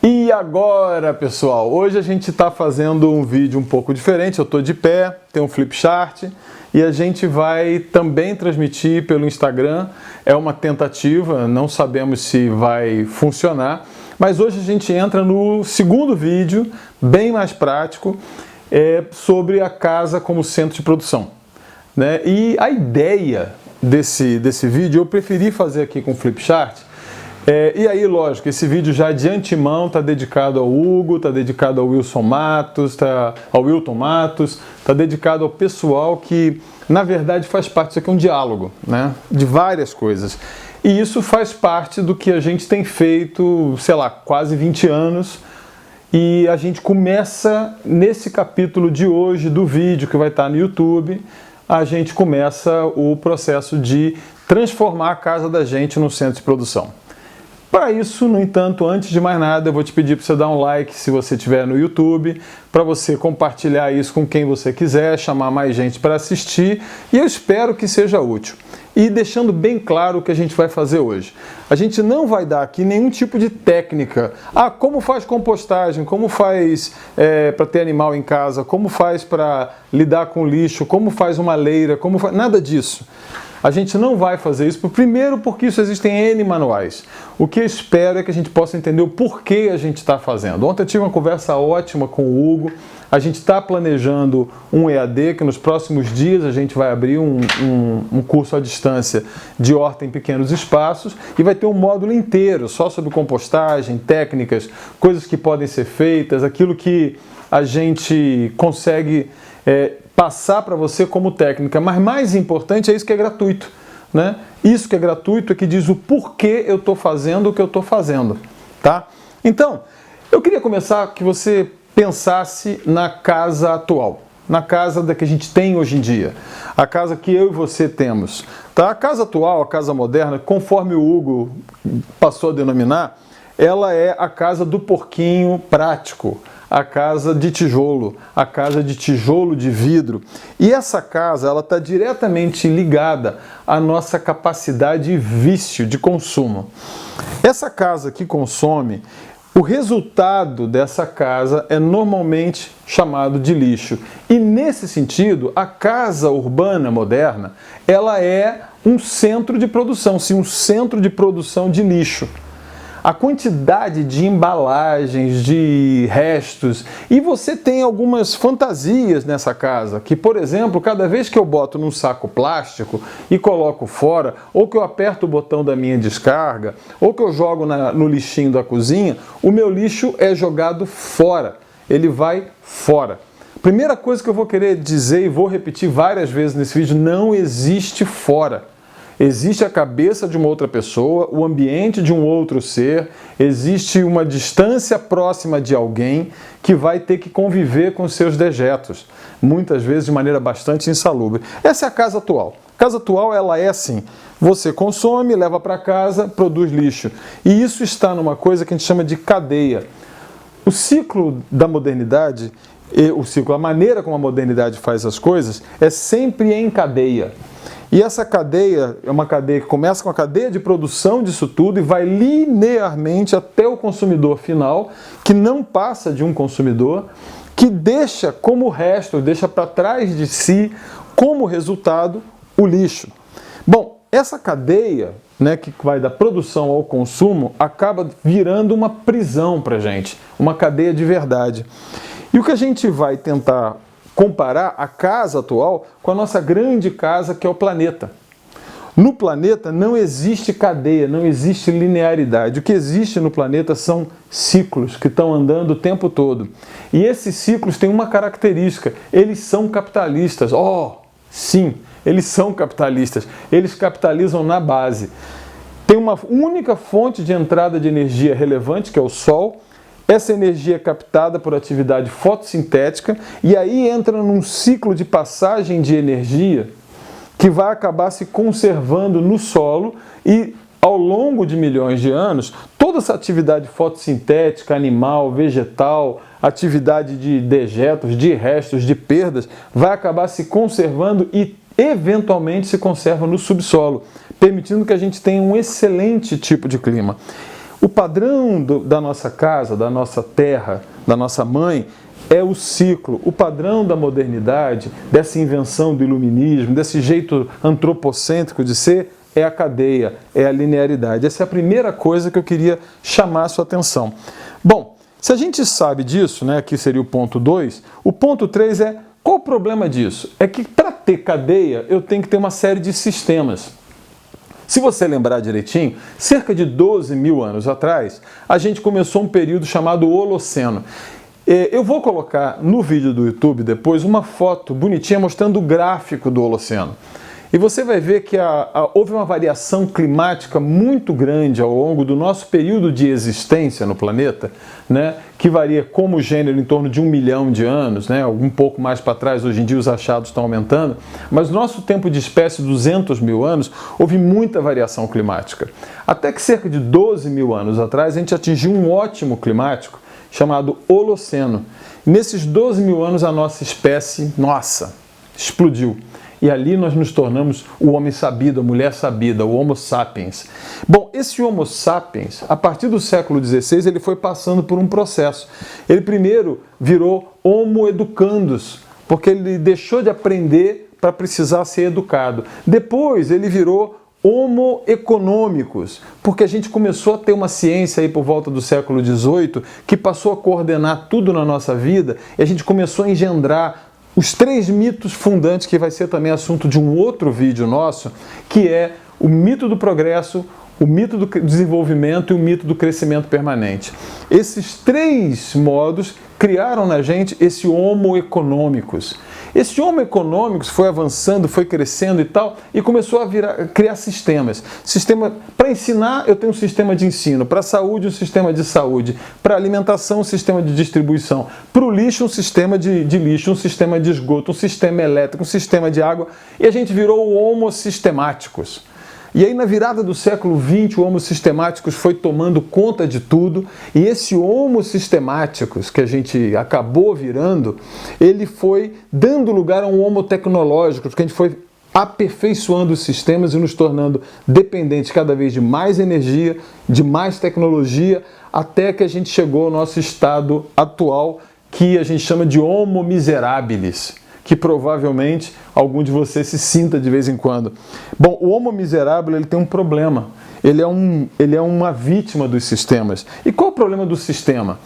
E agora, pessoal, hoje a gente está fazendo um vídeo um pouco diferente. Eu estou de pé, tem um flip chart e a gente vai também transmitir pelo Instagram. É uma tentativa, não sabemos se vai funcionar, mas hoje a gente entra no segundo vídeo, bem mais prático, sobre a casa como centro de produção, né? E a ideia desse vídeo eu preferi fazer aqui com flip chart. E aí, lógico, esse vídeo já de antemão está dedicado ao Hugo, está dedicado ao Wilson Matos, ao Wilton Matos, está dedicado ao pessoal que, na verdade, faz parte disso aqui, um diálogo, né, de várias coisas. E isso faz parte do que a gente tem feito, sei lá, quase 20 anos. E a gente começa, nesse capítulo de hoje do vídeo que vai estar no YouTube, a gente começa o processo de transformar a casa da gente num centro de produção. Para isso, no entanto, antes de mais nada, eu vou te pedir para você dar um like se você estiver no YouTube, para você compartilhar isso com quem você quiser, chamar mais gente para assistir, e eu espero que seja útil. E deixando bem claro o que a gente vai fazer hoje. A gente não vai dar aqui nenhum tipo de técnica. Como faz compostagem, como faz para ter animal em casa, como faz para lidar com lixo, como faz uma leira, nada disso. A gente não vai fazer isso, primeiro porque isso existem N manuais. O que eu espero é que a gente possa entender o porquê a gente está fazendo. Ontem eu tive uma conversa ótima com o Hugo. A gente está planejando um EAD, que nos próximos dias a gente vai abrir um curso à distância de horta em pequenos espaços e vai ter um módulo inteiro só sobre compostagem, técnicas, coisas que podem ser feitas, aquilo que a gente consegue passar para você como técnica, mas mais importante é isso que é gratuito, né? Isso que é gratuito é que diz o porquê eu estou fazendo o que eu estou fazendo, tá? Então, eu queria começar que você pensasse na casa atual, na casa da que a gente tem hoje em dia, a casa que eu e você temos, tá? A casa atual, a casa moderna, conforme o Hugo passou a denominar, ela é a casa do porquinho prático, a casa de tijolo, a casa de tijolo de vidro. E essa casa, ela está diretamente ligada à nossa capacidade e vício de consumo. Essa casa que consome, o resultado dessa casa é normalmente chamado de lixo. E nesse sentido, a casa urbana moderna, ela é um centro de produção, sim, um centro de produção de lixo. A quantidade de embalagens, de restos, e você tem algumas fantasias nessa casa, que, por exemplo, cada vez que eu boto num saco plástico e coloco fora, ou que eu aperto o botão da minha descarga, ou que eu jogo no lixinho da cozinha, o meu lixo é jogado fora, ele vai fora. Primeira coisa que eu vou querer dizer e vou repetir várias vezes nesse vídeo, não existe fora. Existe a cabeça de uma outra pessoa, o ambiente de um outro ser, existe uma distância próxima de alguém que vai ter que conviver com seus dejetos, muitas vezes de maneira bastante insalubre. Essa é a casa atual. A casa atual, ela é assim, você consome, leva para casa, produz lixo. E isso está numa coisa que a gente chama de cadeia. O ciclo da modernidade, a maneira como a modernidade faz as coisas, é sempre em cadeia. E essa cadeia é uma cadeia que começa com a cadeia de produção disso tudo e vai linearmente até o consumidor final, que não passa de um consumidor, que deixa como resto, deixa para trás de si, como resultado, o lixo. Bom, essa cadeia, né, que vai da produção ao consumo, acaba virando uma prisão para a gente, uma cadeia de verdade. E o que a gente vai tentar comparar a casa atual com a nossa grande casa, que é o planeta. No planeta não existe cadeia, não existe linearidade. O que existe no planeta são ciclos que estão andando o tempo todo. E esses ciclos têm uma característica, eles são capitalistas. Sim, eles são capitalistas. Eles capitalizam na base. Tem uma única fonte de entrada de energia relevante, que é o Sol. Essa energia é captada por atividade fotossintética e aí entra num ciclo de passagem de energia que vai acabar se conservando no solo e, ao longo de milhões de anos, toda essa atividade fotossintética, animal, vegetal, atividade de dejetos, de restos, de perdas, vai acabar se conservando e, eventualmente, se conserva no subsolo, permitindo que a gente tenha um excelente tipo de clima. O padrão da nossa casa, da nossa terra, da nossa mãe, é o ciclo. O padrão da modernidade, dessa invenção do iluminismo, desse jeito antropocêntrico de ser, é a cadeia, é a linearidade. Essa é a primeira coisa que eu queria chamar a sua atenção. Bom, se a gente sabe disso, né, aqui seria o ponto 2, o ponto 3 é, qual o problema disso? É que para ter cadeia, eu tenho que ter uma série de sistemas. Se você lembrar direitinho, cerca de 12 mil anos atrás, a gente começou um período chamado Holoceno. Eu vou colocar no vídeo do YouTube depois uma foto bonitinha mostrando o gráfico do Holoceno. E você vai ver que houve uma variação climática muito grande ao longo do nosso período de existência no planeta, né, que varia como gênero em torno de 1 milhão de anos, né, um pouco mais para trás, hoje em dia os achados estão aumentando, mas no nosso tempo de espécie, 200 mil anos, houve muita variação climática. Até que cerca de 12 mil anos atrás, a gente atingiu um ótimo climático chamado Holoceno. Nesses 12 mil anos, a nossa espécie, explodiu. E ali nós nos tornamos o homem sabido, a mulher sabida, o Homo sapiens. Bom, esse Homo sapiens, a partir do século XVI, ele foi passando por um processo. Ele primeiro virou Homo educandus, porque ele deixou de aprender para precisar ser educado. Depois ele virou Homo econômicos, porque a gente começou a ter uma ciência aí por volta do século XVIII que passou a coordenar tudo na nossa vida e a gente começou a engendrar os 3 mitos fundantes, que vai ser também assunto de um outro vídeo nosso, que é o mito do progresso, o mito do desenvolvimento e o mito do crescimento permanente. Esses 3 modos criaram na gente esse Homo econômicos. Esse Homo econômicos foi avançando, foi crescendo e tal, e começou a criar sistemas. Para ensinar, eu tenho um sistema de ensino. Para a saúde, um sistema de saúde. Para a alimentação, um sistema de distribuição. Para o lixo, um sistema de lixo, um sistema de esgoto, um sistema elétrico, um sistema de água. E a gente virou o Homo sistemáticos. E aí, na virada do século XX, o Homo sistemáticos foi tomando conta de tudo, e esse Homo sistemáticos que a gente acabou virando, ele foi dando lugar a um Homo tecnológico, porque a gente foi aperfeiçoando os sistemas e nos tornando dependentes cada vez de mais energia, de mais tecnologia, até que a gente chegou ao nosso estado atual, que a gente chama de Homo miserabilis, que provavelmente algum de vocês se sinta de vez em quando. Bom, o Homo miserável, ele tem um problema. Ele é uma vítima dos sistemas. E qual é o problema do sistema?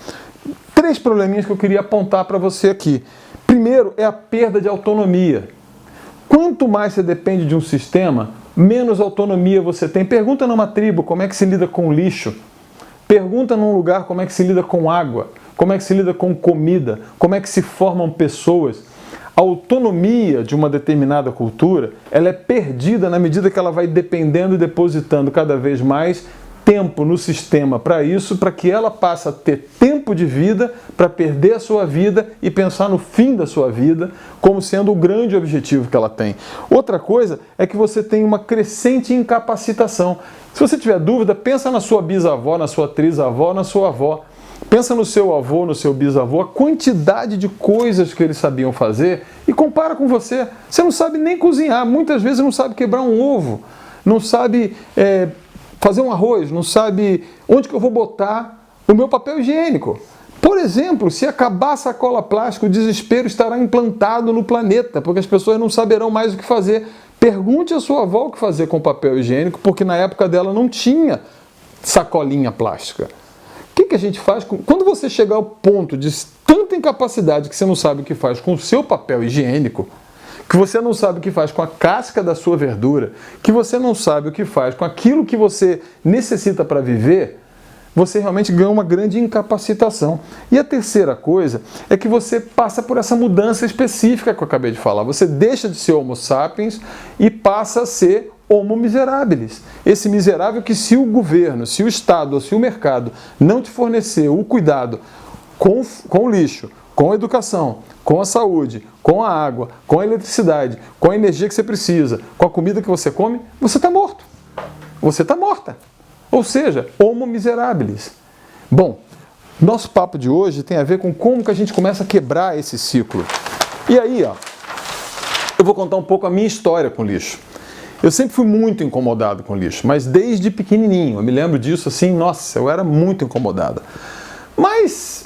3 probleminhas que eu queria apontar para você aqui. Primeiro é a perda de autonomia. Quanto mais você depende de um sistema, menos autonomia você tem. Pergunta numa tribo como é que se lida com lixo. Pergunta num lugar como é que se lida com água, como é que se lida com comida, como é que se formam pessoas. A autonomia de uma determinada cultura, ela é perdida na medida que ela vai dependendo e depositando cada vez mais tempo no sistema para isso, para que ela passe a ter tempo de vida para perder a sua vida e pensar no fim da sua vida como sendo o grande objetivo que ela tem. Outra coisa é que você tem uma crescente incapacitação. Se você tiver dúvida, pensa na sua bisavó, na sua trisavó, na sua avó. Pensa no seu avô, no seu bisavô, a quantidade de coisas que eles sabiam fazer e compara com você. Você não sabe nem cozinhar, muitas vezes não sabe quebrar um ovo, não sabe fazer um arroz, não sabe onde que eu vou botar o meu papel higiênico. Por exemplo, se acabar a sacola plástica, o desespero estará implantado no planeta, porque as pessoas não saberão mais o que fazer. Pergunte à sua avó o que fazer com papel higiênico, porque na época dela não tinha sacolinha plástica. O que a gente faz? Quando você chegar ao ponto de tanta incapacidade que você não sabe o que faz com o seu papel higiênico, que você não sabe o que faz com a casca da sua verdura, que você não sabe o que faz com aquilo que você necessita para viver, você realmente ganha uma grande incapacitação. E a terceira coisa é que você passa por essa mudança específica que eu acabei de falar. Você deixa de ser Homo sapiens e passa a ser Homo miserabilis. Esse miserável que, se o governo, se o Estado ou se o mercado não te fornecer o cuidado com o lixo, com a educação, com a saúde, com a água, com a eletricidade, com a energia que você precisa, com a comida que você come, você está morto. Você está morta. Ou seja, Homo miserabilis. Bom, nosso papo de hoje tem a ver com como que a gente começa a quebrar esse ciclo. E aí, eu vou contar um pouco a minha história com o lixo. Eu sempre fui muito incomodado com lixo, mas desde pequenininho. Eu me lembro disso assim, nossa, eu era muito incomodado. Mas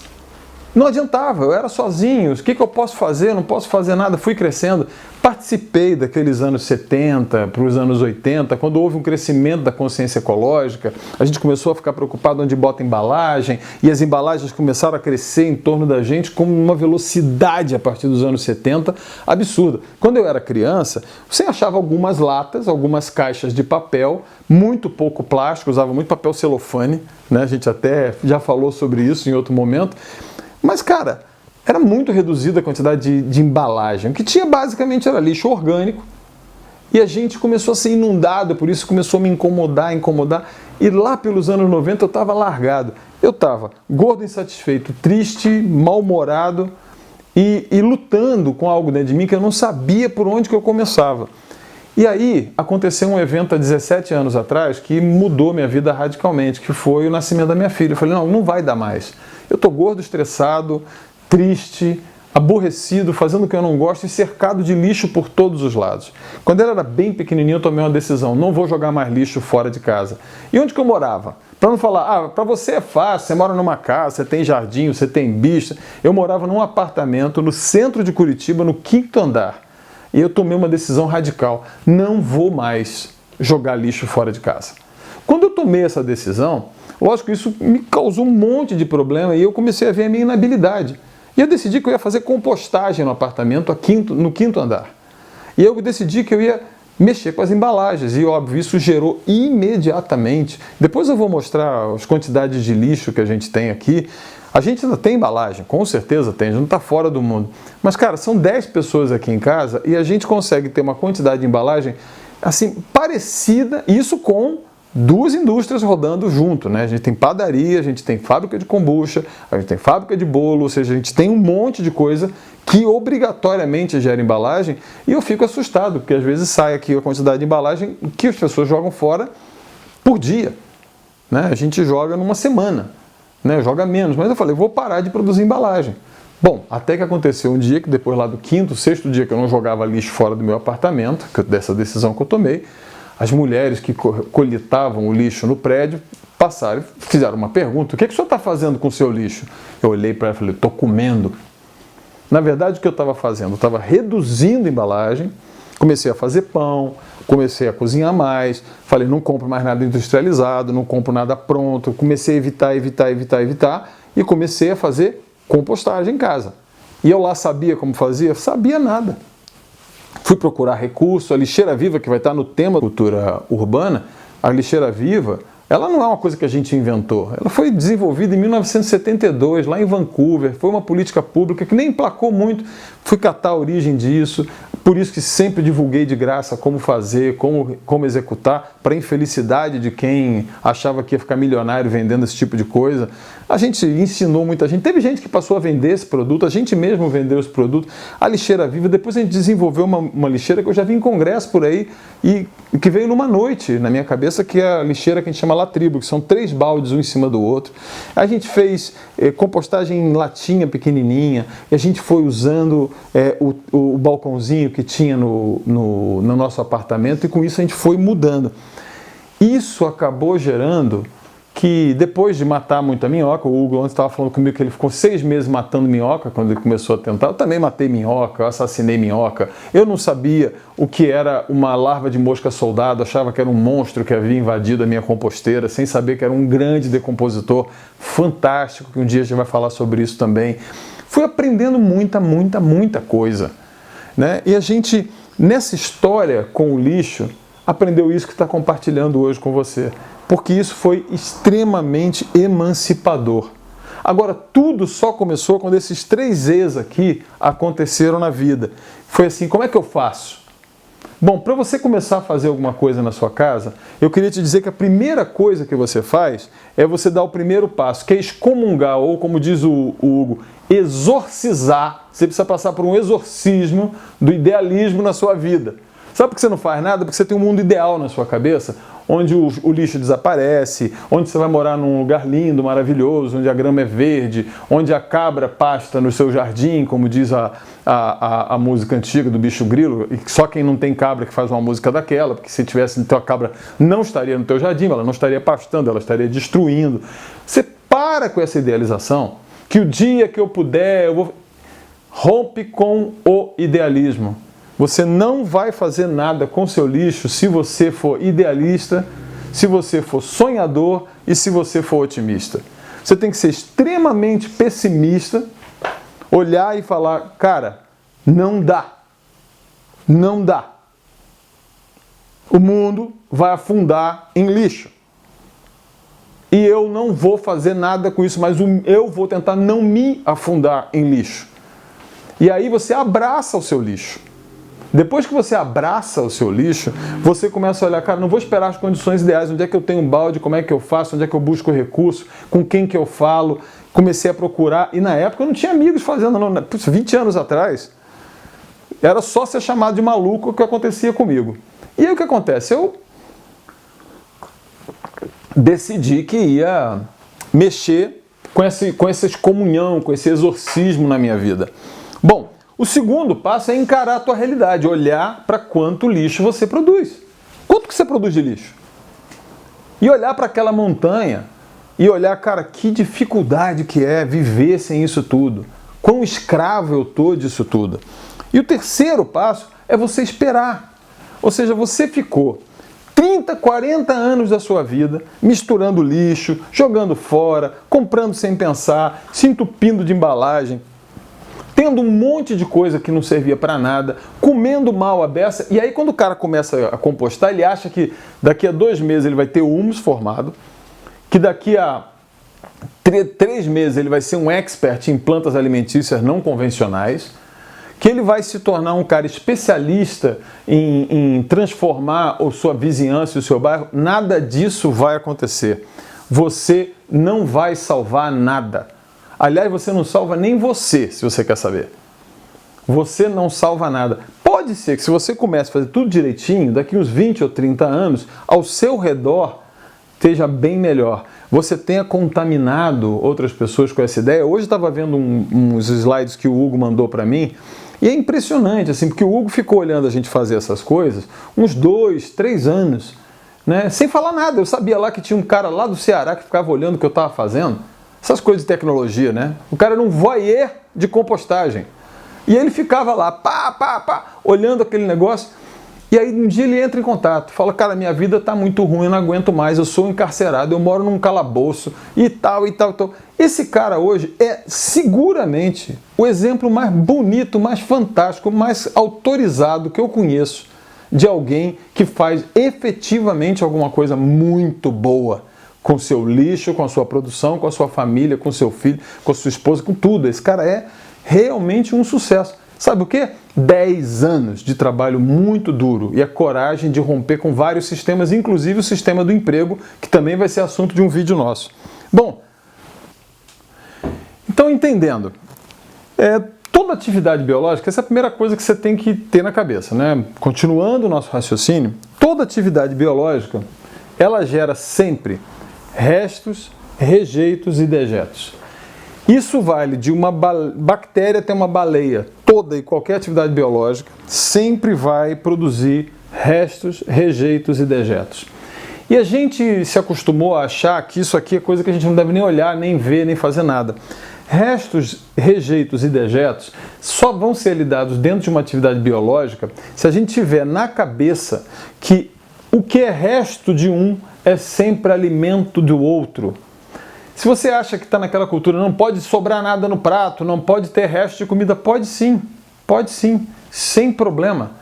não adiantava, eu era sozinho. O que eu posso fazer? Eu não posso fazer nada. Fui crescendo. Participei daqueles anos 70 para os anos 80, quando houve um crescimento da consciência ecológica. A gente começou a ficar preocupado onde bota embalagem, e as embalagens começaram a crescer em torno da gente com uma velocidade a partir dos anos 70 absurda. Quando eu era criança, você achava algumas latas, algumas caixas de papel, muito pouco plástico, usava muito papel celofane, né? A gente até já falou sobre isso em outro momento. Mas, cara, era muito reduzida a quantidade de embalagem. O que tinha basicamente era lixo orgânico. E a gente começou a ser inundado, por isso começou a me incomodar. E lá pelos anos 90 eu estava largado. Eu estava gordo, insatisfeito, triste, mal-humorado e lutando com algo dentro de mim que eu não sabia por onde que eu começava. E aí aconteceu um evento há 17 anos atrás que mudou minha vida radicalmente, que foi o nascimento da minha filha. Eu falei, não vai dar mais. Eu estou gordo, estressado, triste, aborrecido, fazendo o que eu não gosto e cercado de lixo por todos os lados. Quando ela era bem pequenininho, eu tomei uma decisão, não vou jogar mais lixo fora de casa. E onde que eu morava? Para não falar, para você é fácil, você mora numa casa, você tem jardim, você tem bicho. Eu morava num apartamento no centro de Curitiba, no 5º andar. E eu tomei uma decisão radical, não vou mais jogar lixo fora de casa. Quando eu tomei essa decisão, lógico, isso me causou um monte de problema e eu comecei a ver a minha inabilidade. E eu decidi que eu ia fazer compostagem no apartamento no 5º andar. E eu decidi que eu ia mexer com as embalagens. E, óbvio, isso gerou imediatamente. Depois eu vou mostrar as quantidades de lixo que a gente tem aqui. A gente ainda tem embalagem, com certeza tem, a gente não está fora do mundo. Mas, cara, são 10 pessoas aqui em casa e a gente consegue ter uma quantidade de embalagem assim, parecida, isso com 2 indústrias rodando junto, né? A gente tem padaria, a gente tem fábrica de kombucha, a gente tem fábrica de bolo, ou seja, a gente tem um monte de coisa que obrigatoriamente gera embalagem e eu fico assustado, porque às vezes sai aqui a quantidade de embalagem que as pessoas jogam fora por dia, né? A gente joga numa semana, né? Joga menos, mas eu falei, vou parar de produzir embalagem. Bom, até que aconteceu um dia que depois lá do 5º, 6º dia que eu não jogava lixo fora do meu apartamento, dessa decisão que eu tomei, as mulheres que coletavam o lixo no prédio passaram e fizeram uma pergunta: o que o senhor está fazendo com o seu lixo? Eu olhei para ela e falei: estou comendo. Na verdade, o que eu estava fazendo? Eu estava reduzindo a embalagem, comecei a fazer pão, comecei a cozinhar mais, falei, não compro mais nada industrializado, não compro nada pronto, comecei a evitar e comecei a fazer compostagem em casa. E eu lá sabia como fazia? Sabia nada. Fui procurar recurso, a lixeira viva, que vai estar no tema cultura urbana, a lixeira viva, ela não é uma coisa que a gente inventou. Ela foi desenvolvida em 1972, lá em Vancouver. Foi uma política pública que nem emplacou muito. Fui catar a origem disso. Por isso que sempre divulguei de graça como fazer, como executar, para a infelicidade de quem achava que ia ficar milionário vendendo esse tipo de coisa. A gente ensinou muita gente. Teve gente que passou a vender esse produto, a gente mesmo vendeu esse produto. A lixeira viva, depois a gente desenvolveu uma lixeira que eu já vi em congresso por aí e que veio numa noite na minha cabeça, que é a lixeira que a gente chama Latribo, que são 3 baldes um em cima do outro. A gente fez compostagem em latinha pequenininha, e a gente foi usando o balcãozinho que tinha no nosso apartamento, e com isso a gente foi mudando. Isso acabou gerando que, depois de matar muita minhoca, o Hugo antes estava falando comigo que ele ficou 6 meses matando minhoca quando ele começou a tentar. Eu também matei minhoca, eu assassinei minhoca. Eu não sabia o que era uma larva de mosca soldado, achava que era um monstro que havia invadido a minha composteira, sem saber que era um grande decompositor fantástico, que um dia a gente vai falar sobre isso também. Fui aprendendo muita coisa, né? E a gente, nessa história com o lixo, aprendeu isso que está compartilhando hoje com você, porque isso foi extremamente emancipador. Agora, tudo só começou quando esses 3 E's aqui aconteceram na vida. Foi assim, como é que eu faço? Bom, para você começar a fazer alguma coisa na sua casa, eu queria te dizer que a primeira coisa que você faz é você dar o primeiro passo, que é excomungar, ou como diz o Hugo, exorcizar. Você precisa passar por um exorcismo do idealismo na sua vida. Sabe por que você não faz nada? Porque você tem um mundo ideal na sua cabeça, onde o lixo desaparece, onde você vai morar num lugar lindo, maravilhoso, onde a grama é verde, onde a cabra pasta no seu jardim, como diz a música antiga do Bicho Grilo, e só quem não tem cabra que faz uma música daquela, porque se tivesse, então a cabra não estaria no teu jardim, ela não estaria pastando, ela estaria destruindo. Você para com essa idealização, que o dia que eu puder, eu vou... Rompe com o idealismo. Você não vai fazer nada com seu lixo se você for idealista, se você for sonhador e se você for otimista. Você tem que ser extremamente pessimista, olhar e falar, cara, não dá. Não dá. O mundo vai afundar em lixo. E eu não vou fazer nada com isso, mas eu vou tentar não me afundar em lixo. E aí você abraça o seu lixo. Depois que você abraça o seu lixo, você começa a olhar, cara, não vou esperar as condições ideais, onde é que eu tenho um balde, como é que eu faço, onde é que eu busco recurso, com quem que eu falo. Comecei a procurar, e na época eu não tinha amigos fazendo, não. 20 anos atrás, era só ser chamado de maluco o que acontecia comigo. E aí o que acontece? Eu decidi que ia mexer com essa excomunhão, com esse exorcismo na minha vida. Bom, o segundo passo é encarar a tua realidade, olhar para quanto lixo você produz. Quanto que você produz de lixo? E olhar para aquela montanha e olhar, cara, que dificuldade que é viver sem isso tudo. Quão escravo eu tô disso tudo. E o terceiro passo é você esperar. Ou seja, você ficou 30, 40 anos da sua vida misturando lixo, jogando fora, comprando sem pensar, se entupindo de embalagem, tendo um monte de coisa que não servia para nada, comendo mal a beça, e aí quando o cara começa a compostar, ele acha que daqui a 2 meses ele vai ter o humus formado, que daqui a 3 meses ele vai ser um expert em plantas alimentícias não convencionais, que ele vai se tornar um cara especialista em transformar a sua vizinhança e o seu bairro. Nada disso vai acontecer. Você não vai salvar nada. Aliás, você não salva nem você, se você quer saber. Você não salva nada. Pode ser que se você comece a fazer tudo direitinho, daqui uns 20 ou 30 anos, ao seu redor esteja bem melhor. Você tenha contaminado outras pessoas com essa ideia. Hoje eu estava vendo uns slides que o Hugo mandou para mim, e é impressionante, assim, porque o Hugo ficou olhando a gente fazer essas coisas uns 2, 3 anos, né, sem falar nada. Eu sabia lá que tinha um cara lá do Ceará que ficava olhando o que eu estava fazendo. Essas coisas de tecnologia, né? O cara era um voyeur de compostagem. E ele ficava lá, olhando aquele negócio. E aí um dia ele entra em contato, fala, cara, minha vida tá muito ruim, eu não aguento mais, eu sou encarcerado, eu moro num calabouço e tal, e tal, e tal. Esse cara hoje é seguramente o exemplo mais bonito, mais fantástico, mais autorizado que eu conheço de alguém que faz efetivamente alguma coisa muito boa com seu lixo, com a sua produção, com a sua família, com seu filho, com a sua esposa, com tudo. Esse cara é realmente um sucesso. Sabe o quê? 10 anos de trabalho muito duro e a coragem de romper com vários sistemas, inclusive o sistema do emprego, que também vai ser assunto de um vídeo nosso. Bom, então entendendo, toda atividade biológica, essa é a primeira coisa que você tem que ter na cabeça, né? Continuando o nosso raciocínio, toda atividade biológica, ela gera sempre restos, rejeitos e dejetos. Isso vale de uma bactéria até uma baleia. Toda e qualquer atividade biológica sempre vai produzir restos, rejeitos e dejetos. E a gente se acostumou a achar que isso aqui é coisa que a gente não deve nem olhar, nem ver, nem fazer nada. Restos, rejeitos e dejetos só vão ser lidados dentro de uma atividade biológica se a gente tiver na cabeça que o que é resto de um é sempre alimento do outro. Se você acha que está naquela cultura, não pode sobrar nada no prato, não pode ter resto de comida, pode sim, sem problema.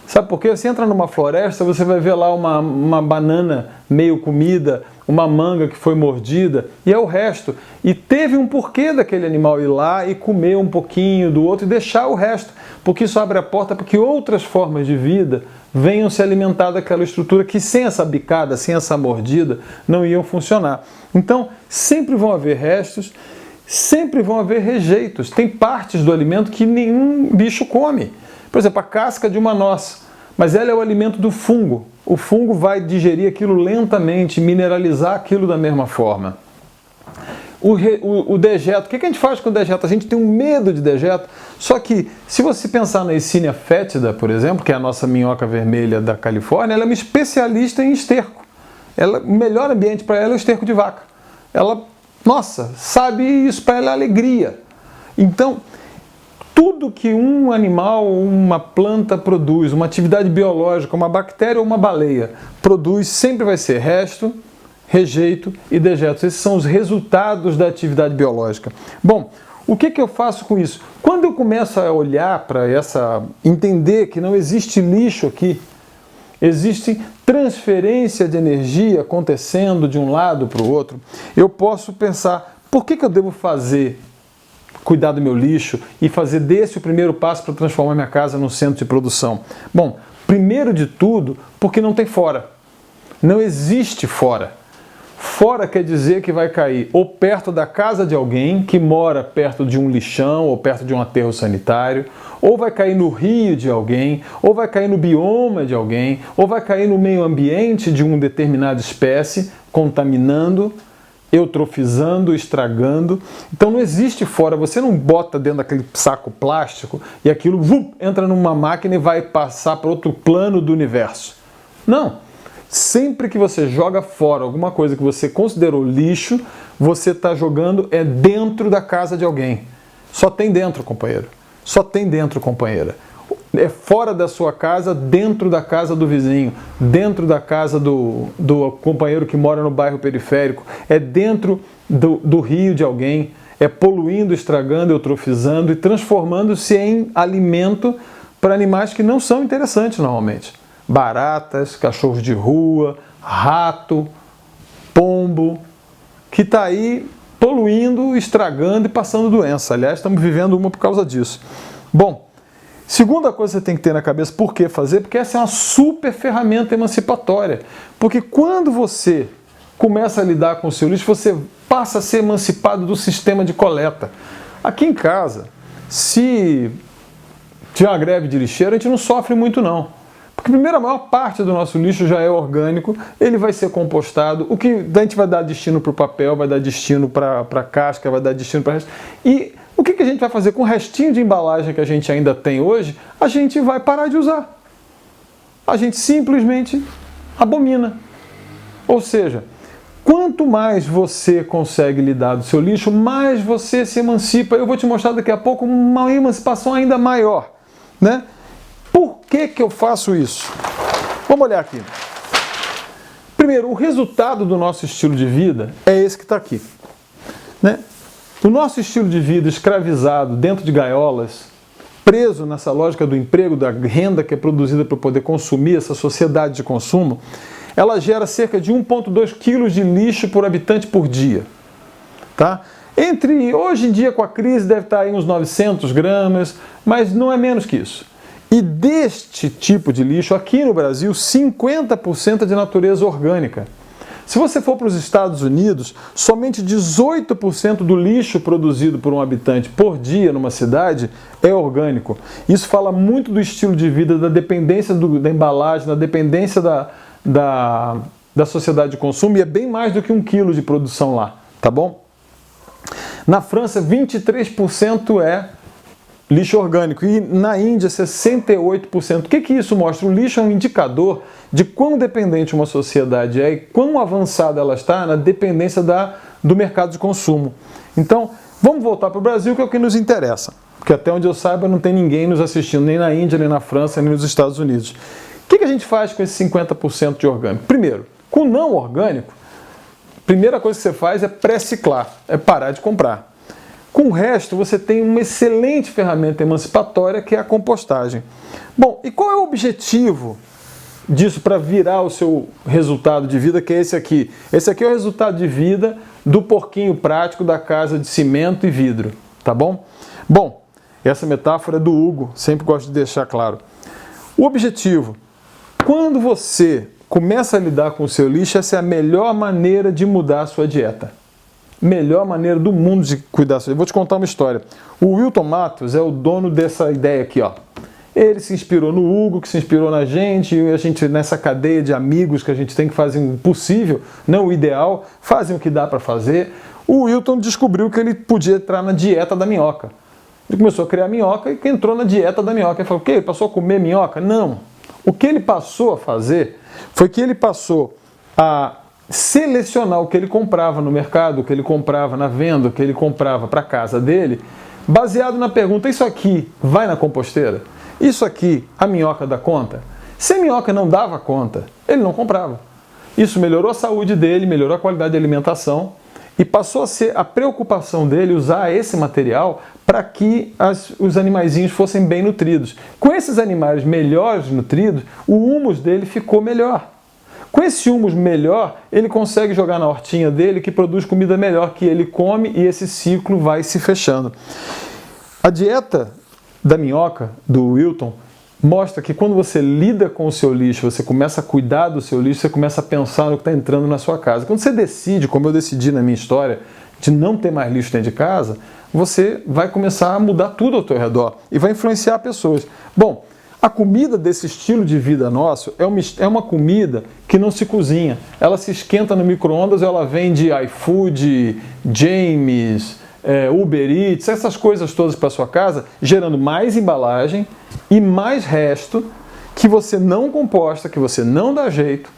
Sabe por quê? Você entra numa floresta, você vai ver lá uma banana meio comida, uma manga que foi mordida, e é o resto. E teve um porquê daquele animal ir lá e comer um pouquinho do outro e deixar o resto, porque isso abre a porta para que outras formas de vida venham se alimentar daquela estrutura que sem essa bicada, sem essa mordida, não iam funcionar. Então, sempre vão haver restos, sempre vão haver rejeitos. Tem partes do alimento que nenhum bicho come. Por exemplo, a casca de uma noz. mas ela é o alimento do fungo. O fungo vai digerir aquilo lentamente, mineralizar aquilo da mesma forma. O dejeto, o que a gente faz com o dejeto? A gente tem um medo de dejeto, só que se você pensar na Yersinia fétida, por exemplo, que é a nossa minhoca vermelha da Califórnia, ela é uma especialista em esterco. O melhor ambiente para ela é o esterco de vaca. Ela, nossa, sabe isso, para ela é alegria. Então, tudo que um animal, uma planta produz, uma atividade biológica, uma bactéria ou uma baleia produz, sempre vai ser resto, rejeito e dejetos. Esses são os resultados da atividade biológica. Bom, o que eu faço com isso? Quando eu começo a olhar para entender que não existe lixo aqui, existe transferência de energia acontecendo de um lado para o outro, eu posso pensar, por que eu devo cuidar do meu lixo e fazer desse o primeiro passo para transformar minha casa num centro de produção? Bom, primeiro de tudo, porque não tem fora. Não existe fora. Fora quer dizer que vai cair ou perto da casa de alguém que mora perto de um lixão ou perto de um aterro sanitário, ou vai cair no rio de alguém, ou vai cair no bioma de alguém, ou vai cair no meio ambiente de uma determinada espécie, contaminando, eutrofizando, estragando. Então não existe fora, você não bota dentro daquele saco plástico e aquilo entra numa máquina e vai passar para outro plano do universo. Não. Sempre que você joga fora alguma coisa que você considerou lixo, você está jogando dentro da casa de alguém. Só tem dentro, companheiro. Só tem dentro, companheira. É fora da sua casa, dentro da casa do vizinho, dentro da casa do companheiro que mora no bairro periférico, é dentro do rio de alguém, é poluindo, estragando, eutrofizando e transformando-se em alimento para animais que não são interessantes normalmente. Baratas, cachorros de rua, rato, pombo, que está aí poluindo, estragando e passando doença. Aliás, estamos vivendo uma por causa disso. Bom, segunda coisa que você tem que ter na cabeça, por que fazer? Porque essa é uma super ferramenta emancipatória. Porque quando você começa a lidar com o seu lixo, você passa a ser emancipado do sistema de coleta. Aqui em casa, se tiver uma greve de lixeiro, a gente não sofre muito não. Porque primeiro, a maior parte do nosso lixo já é orgânico, ele vai ser compostado, o que a gente vai dar destino para o papel, vai dar destino para a casca, vai dar destino para o resto. E o que a gente vai fazer com o restinho de embalagem que a gente ainda tem hoje? A gente vai parar de usar. A gente simplesmente abomina. Ou seja, quanto mais você consegue lidar do seu lixo, mais você se emancipa. Eu vou te mostrar daqui a pouco uma emancipação ainda maior, né? Por que eu faço isso? Vamos olhar aqui. Primeiro, o resultado do nosso estilo de vida é esse que está aqui, né? O nosso estilo de vida escravizado dentro de gaiolas, preso nessa lógica do emprego, da renda que é produzida para poder consumir, essa sociedade de consumo, ela gera cerca de 1,2 quilos de lixo por habitante por dia. Tá? Hoje em dia, com a crise, deve estar aí uns 900 gramas, mas não é menos que isso. E deste tipo de lixo, aqui no Brasil, 50% é de natureza orgânica. Se você for para os Estados Unidos, somente 18% do lixo produzido por um habitante por dia numa cidade é orgânico. Isso fala muito do estilo de vida, da dependência da embalagem, da dependência da sociedade de consumo, e é bem mais do que 1 quilo de produção lá, tá bom? Na França, 23% é lixo orgânico, e na Índia 68%. O que isso mostra? O lixo é um indicador de quão dependente uma sociedade é e quão avançada ela está na dependência do mercado de consumo. Então, vamos voltar para o Brasil, que é o que nos interessa, porque até onde eu saiba não tem ninguém nos assistindo, nem na Índia, nem na França, nem nos Estados Unidos. O que a gente faz com esse 50% de orgânico? Primeiro, com o não orgânico, a primeira coisa que você faz é pré-ciclar, é parar de comprar. Com o resto, você tem uma excelente ferramenta emancipatória, que é a compostagem. Bom, e qual é o objetivo disso para virar o seu resultado de vida, que é esse aqui? Esse aqui é o resultado de vida do porquinho prático da casa de cimento e vidro, tá bom? Bom, essa metáfora é do Hugo, sempre gosto de deixar claro. O objetivo, quando você começa a lidar com o seu lixo, essa é a melhor maneira de mudar a sua dieta. Melhor maneira do mundo de cuidar. Eu vou te contar uma história. O Wilton Matos é o dono dessa ideia aqui, ó. Ele se inspirou no Hugo, que se inspirou na gente, e a gente, nessa cadeia de amigos que a gente tem que fazer o possível, não o ideal, fazem o que dá para fazer. O Wilton descobriu que ele podia entrar na dieta da minhoca. Ele começou a criar minhoca e entrou na dieta da minhoca. Ele falou, o quê? Ele passou a comer minhoca? Não. O que ele passou a fazer foi que ele passou a selecionar o que ele comprava no mercado, o que ele comprava na venda, o que ele comprava para a casa dele, baseado na pergunta, isso aqui vai na composteira? Isso aqui, a minhoca dá conta? Se a minhoca não dava conta, ele não comprava. Isso melhorou a saúde dele, melhorou a qualidade de alimentação e passou a ser a preocupação dele usar esse material para que os animaizinhos fossem bem nutridos. Com esses animais melhores nutridos, o humus dele ficou melhor. Com esse humus melhor, ele consegue jogar na hortinha dele que produz comida melhor que ele come e esse ciclo vai se fechando. A dieta da minhoca, do Wilton, mostra que quando você lida com o seu lixo, você começa a cuidar do seu lixo, você começa a pensar no que está entrando na sua casa. Quando você decide, como eu decidi na minha história, de não ter mais lixo dentro de casa, você vai começar a mudar tudo ao teu redor e vai influenciar pessoas. Bom, a comida desse estilo de vida nosso é uma comida que não se cozinha. Ela se esquenta no micro-ondas, ela vem de iFood, James, Uber Eats, essas coisas todas para sua casa, gerando mais embalagem e mais resto que você não composta, que você não dá jeito,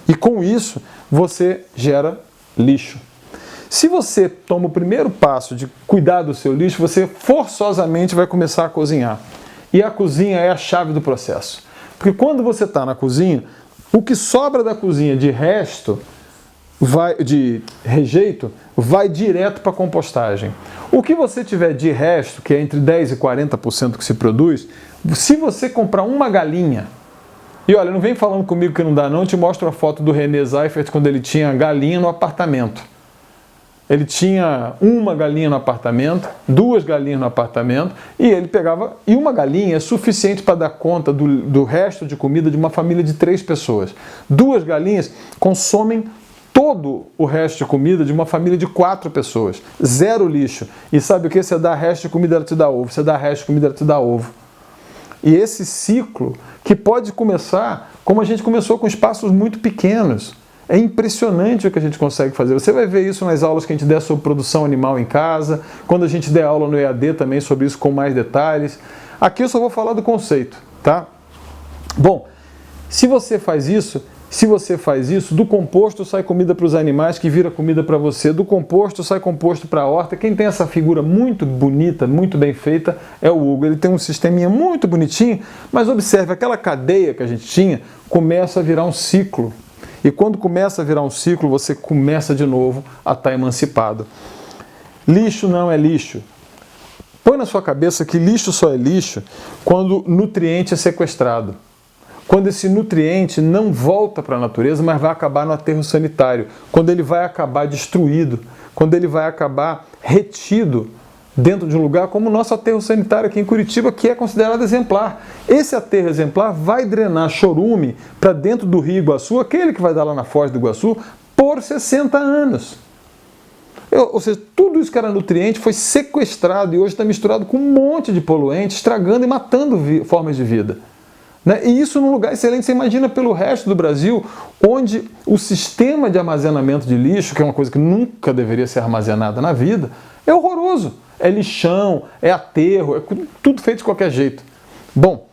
e com isso você gera lixo. Se você toma o primeiro passo de cuidar do seu lixo, você forçosamente vai começar a cozinhar. E a cozinha é a chave do processo. Porque quando você está na cozinha, o que sobra da cozinha de resto, de rejeito, vai direto para a compostagem. O que você tiver de resto, que é entre 10% e 40% que se produz, se você comprar uma galinha, e olha, não vem falando comigo que não dá não, eu te mostro a foto do René Seifert quando ele tinha galinha no apartamento. Ele tinha uma galinha no apartamento, 2 galinhas no apartamento, e ele pegava... E uma galinha é suficiente para dar conta do resto de comida de uma família de 3 pessoas. 2 galinhas consomem todo o resto de comida de uma família de 4 pessoas. 0 lixo. E sabe o que? Você dá resto de comida, ela te dá ovo. Você dá resto de comida, ela te dá ovo. E esse ciclo, que pode começar como a gente começou, com espaços muito pequenos. É impressionante o que a gente consegue fazer. Você vai ver isso nas aulas que a gente der sobre produção animal em casa, quando a gente der aula no EAD também sobre isso com mais detalhes. Aqui eu só vou falar do conceito, tá? Bom, se você faz isso, do composto sai comida para os animais, que vira comida para você. Do composto sai composto para a horta. Quem tem essa figura muito bonita, muito bem feita, é o Hugo. Ele tem um sisteminha muito bonitinho, mas observe, aquela cadeia que a gente tinha começa a virar um ciclo. E quando começa a virar um ciclo, você começa de novo a estar emancipado. Lixo não é lixo. Põe na sua cabeça que lixo só é lixo quando o nutriente é sequestrado. Quando esse nutriente não volta para a natureza, mas vai acabar no aterro sanitário. Quando ele vai acabar destruído. Quando ele vai acabar retido dentro de um lugar como o nosso aterro sanitário aqui em Curitiba, que é considerado exemplar. Esse aterro exemplar vai drenar chorume para dentro do Rio Iguaçu, aquele que vai dar lá na Foz do Iguaçu, por 60 anos. Ou seja, tudo isso que era nutriente foi sequestrado e hoje está misturado com um monte de poluentes, estragando e matando formas de vida. E isso num lugar excelente. Você imagina pelo resto do Brasil, onde o sistema de armazenamento de lixo, que é uma coisa que nunca deveria ser armazenada na vida, é horroroso. É lixão, é aterro, é tudo feito de qualquer jeito. Bom,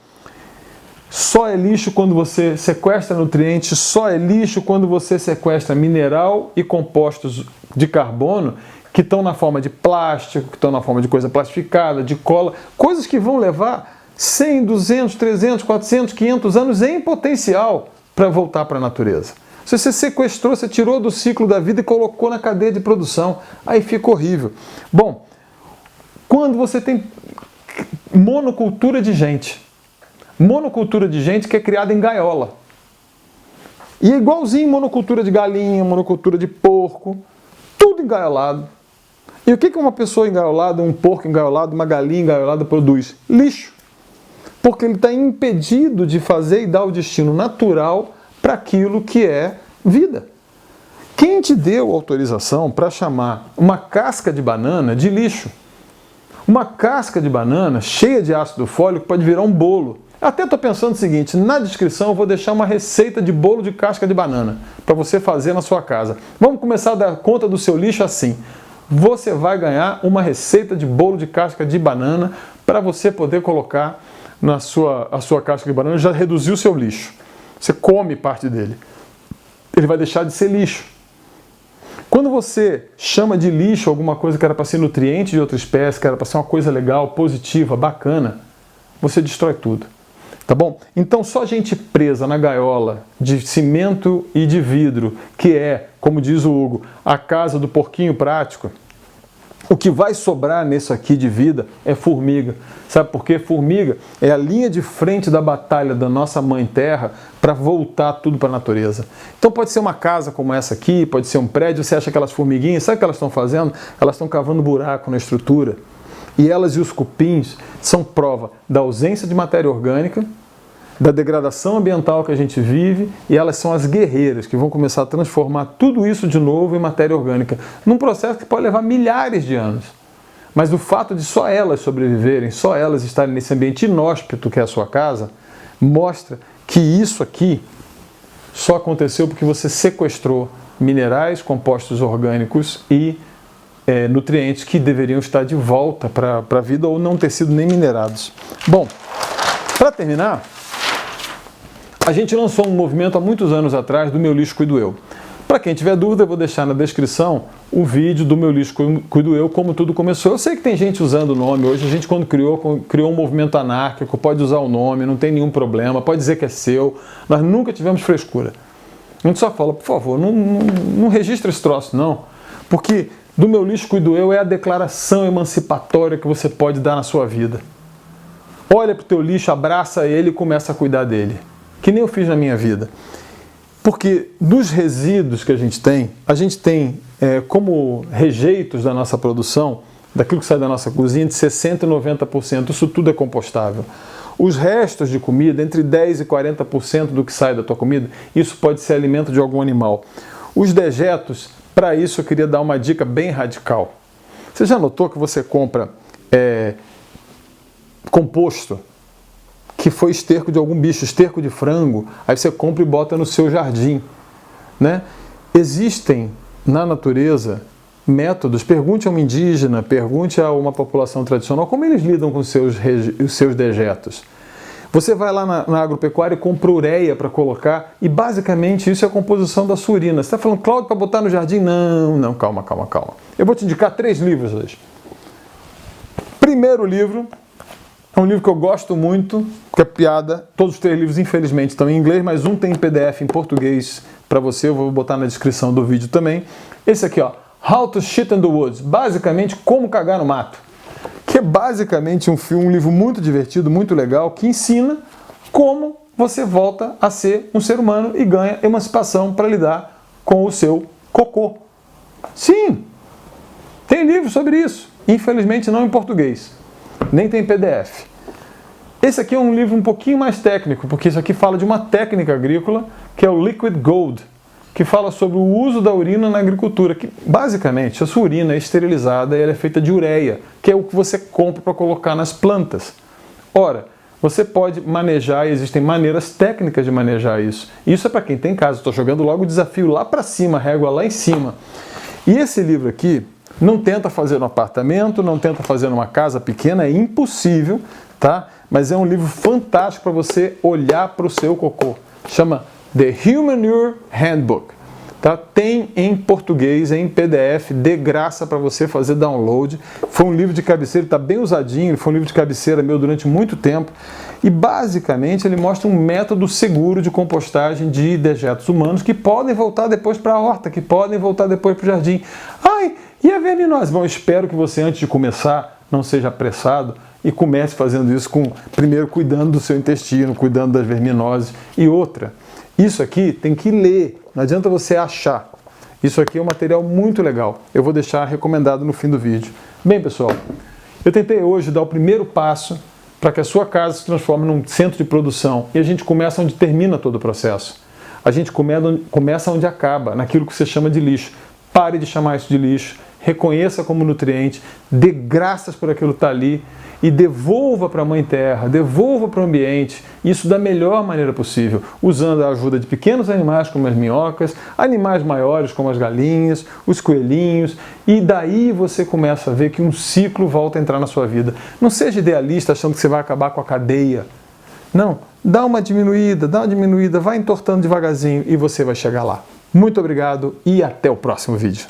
só é lixo quando você sequestra nutrientes, só é lixo quando você sequestra mineral e compostos de carbono que estão na forma de plástico, que estão na forma de coisa plastificada, de cola, coisas que vão levar 100, 200, 300, 400, 500 anos em potencial para voltar para a natureza. Se você sequestrou, você tirou do ciclo da vida e colocou na cadeia de produção, aí fica horrível. Bom, quando você tem monocultura de gente que é criada em gaiola, e é igualzinho monocultura de galinha, monocultura de porco, tudo engaiolado. E o que uma pessoa engaiolada, um porco engaiolado, uma galinha engaiolada produz? Lixo. Porque ele está impedido de fazer e dar o destino natural para aquilo que é vida. Quem te deu autorização para chamar uma casca de banana de lixo? Uma casca de banana cheia de ácido fólico pode virar um bolo. Até estou pensando o seguinte, na descrição eu vou deixar uma receita de bolo de casca de banana para você fazer na sua casa. Vamos começar a dar conta do seu lixo assim. Você vai ganhar uma receita de bolo de casca de banana para você poder colocar na sua casca de banana, já reduziu o seu lixo. Você come parte dele. Ele vai deixar de ser lixo. Quando você chama de lixo alguma coisa que era para ser nutriente de outra espécie, que era para ser uma coisa legal, positiva, bacana, você destrói tudo. Tá bom? Então só gente presa na gaiola de cimento e de vidro, que é, como diz o Hugo, a casa do porquinho prático, o que vai sobrar nisso aqui de vida é formiga. Sabe por quê? Formiga é a linha de frente da batalha da nossa mãe terra para voltar tudo para a natureza. Então pode ser uma casa como essa aqui, pode ser um prédio, você acha aquelas formiguinhas, sabe o que elas estão fazendo? Elas estão cavando buraco na estrutura. E elas e os cupins são prova da ausência de matéria orgânica, da degradação ambiental que a gente vive, e elas são as guerreiras que vão começar a transformar tudo isso de novo em matéria orgânica, num processo que pode levar milhares de anos. Mas o fato de só elas sobreviverem, só elas estarem nesse ambiente inóspito que é a sua casa, mostra que isso aqui só aconteceu porque você sequestrou minerais, compostos orgânicos e nutrientes que deveriam estar de volta para a vida ou não ter sido nem minerados. Bom, para terminar, a gente lançou um movimento há muitos anos atrás do Meu Lixo Cuido Eu. Para quem tiver dúvida, eu vou deixar na descrição o vídeo do Meu Lixo Cuido Eu, como tudo começou. Eu sei que tem gente usando o nome hoje, a gente quando criou um movimento anárquico, pode usar o nome, não tem nenhum problema, pode dizer que é seu, nós nunca tivemos frescura. A gente só fala, por favor, não registra esse troço não, porque do Meu Lixo Cuido Eu é a declaração emancipatória que você pode dar na sua vida. Olha para o teu lixo, abraça ele e começa a cuidar dele. Que nem eu fiz na minha vida. Porque dos resíduos que a gente tem como rejeitos da nossa produção, daquilo que sai da nossa cozinha, de 60% e 90%. Isso tudo é compostável. Os restos de comida, entre 10% e 40% do que sai da tua comida, isso pode ser alimento de algum animal. Os dejetos, para isso eu queria dar uma dica bem radical. Você já notou que você compra composto, que foi esterco de algum bicho, esterco de frango, aí você compra e bota no seu jardim, né? Existem na natureza métodos, pergunte a um indígena, pergunte a uma população tradicional, como eles lidam com os seus dejetos. Você vai lá na agropecuária e compra ureia para colocar, e basicamente isso é a composição da sua urina. Você está falando, Cláudio, para botar no jardim? Não, calma. Eu vou te indicar 3 livros hoje. Primeiro livro, é um livro que eu gosto muito, que é piada. Todos os 3 livros, infelizmente, estão em inglês, mas um tem em PDF em português para você, eu vou botar na descrição do vídeo também. Esse aqui, ó, How to Shit in the Woods, basicamente Como Cagar no Mato, que é basicamente um livro muito divertido, muito legal, que ensina como você volta a ser um ser humano e ganha emancipação para lidar com o seu cocô. Sim, tem livro sobre isso, infelizmente não em português. Nem tem PDF. Esse aqui é um livro um pouquinho mais técnico, porque isso aqui fala de uma técnica agrícola, que é o Liquid Gold, que fala sobre o uso da urina na agricultura, que basicamente a sua urina é esterilizada e ela é feita de ureia, que é o que você compra para colocar nas plantas. Ora, você pode manejar, e existem maneiras técnicas de manejar isso. Isso é para quem tem casa, estou jogando logo o desafio lá para cima, a régua lá em cima. E esse livro aqui, não tenta fazer no apartamento, não tenta fazer numa casa pequena, é impossível, tá? Mas é um livro fantástico para você olhar para o seu cocô. Chama The Humanure Handbook. Tá? Tem em português, em PDF, de graça para você fazer download. Foi um livro de cabeceira, está bem usadinho, foi um livro de cabeceira meu durante muito tempo. E basicamente ele mostra um método seguro de compostagem de dejetos humanos que podem voltar depois para a horta, que podem voltar depois para o jardim. Ai, e a verminose? Bom, espero que você, antes de começar, não seja apressado e comece fazendo isso primeiro cuidando do seu intestino, cuidando das verminoses. E outra, isso aqui tem que ler, não adianta você achar. Isso aqui é um material muito legal. Eu vou deixar recomendado no fim do vídeo. Bem, pessoal, eu tentei hoje dar o primeiro passo para que a sua casa se transforme num centro de produção. E a gente começa onde termina todo o processo. A gente começa onde acaba, naquilo que você chama de lixo. Pare de chamar isso de lixo. reconheça como nutriente, dê graças por aquilo que está ali e devolva para a Mãe Terra, devolva para o ambiente, isso da melhor maneira possível, usando a ajuda de pequenos animais como as minhocas, animais maiores como as galinhas, os coelhinhos, e daí você começa a ver que um ciclo volta a entrar na sua vida. Não seja idealista achando que você vai acabar com a cadeia. Não, dá uma diminuída, vai entortando devagarzinho e você vai chegar lá. Muito obrigado e até o próximo vídeo.